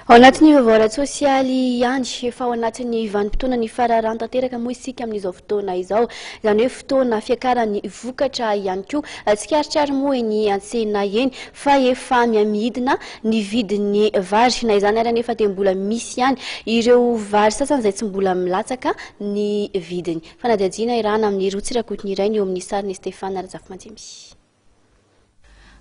Ao anatin'ny vaovao sosialy ihany efa ao anatin'ny vanim-potoana ny fararano tanteraka moa isika amin'izao fotoana izao, izany hoe fotoana fiakaran'ny vokatra ihany koa. Tsy karitrary moa ny antsena eny fa efa miamidina ny vidin'ny vary, na izany ary anefa dia mbola misy ihany ireo vary sasany izay tsy mbola milatsaka ny vidiny. Fanadihadiana irana amin'ny roa tsirakotiny iray eo amin'ny sariny Stefana Rajafimajimy.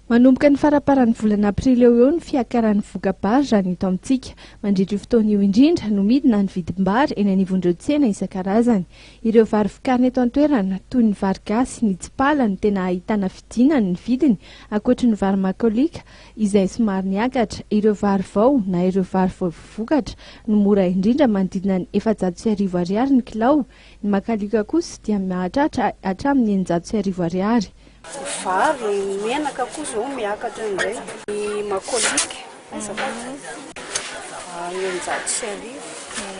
Manomboka ny faraparan'ny volana aprily eo ny fiakaran'ny vokatra raha ny eto amintsika. Mandritra fotoana io indrindra no midina ny vidim-bary eny anivon'ireo tsena isan-karazany. Ireo vary vokarina eto an-toerana toy ny vary gasy, ny tsipala no tena ahitana vidinany ny vidiny, ankoatra ny vary makalioka izay somary niakatra. Ireo vary vao na ireo vary vao vokatra no mora indrindra manodidina ny 400 ariary ny kilao. Ny makalioka kosa dia mahatratra hatramin'ny 900 ariary. Vary menaka kosa zao miakatra indray. Ny makalioka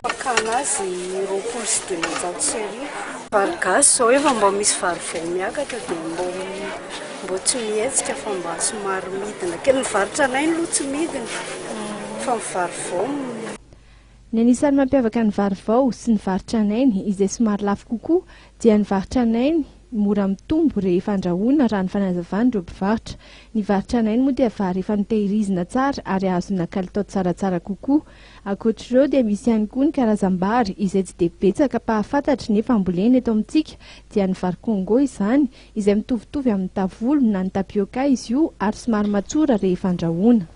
fakana azy 20 sy 200. Vary gasy zao efa mba misy vary vao miakatra dia mbo tsy mihetsika fa mba somary midina. Ke mivarotra anay no tsy midina fa mivary vao. Ny anisan'ny mampiavaka ny vary vao sy ny vary tranainy izay somary lafo kokoa dia ny vary tranainy mora mitombo rehefa andrahoana raha ny fanazavana ireo mpivarotra. Ny vary tranainy moa dia vary efa nitehirizina tsara ary azona kalitao tsaratsara kokoa. Ankoatr'ireo dia misy ihany koa ny karazam-bary izay tsy dia betsaka mpahafantatra nefa mbola eny eto amintsika dia ny vary Congo izany izay mitovitovy amin'ny tavolo na ny tapioka izy io ary somary matsora rehefa andrahoana.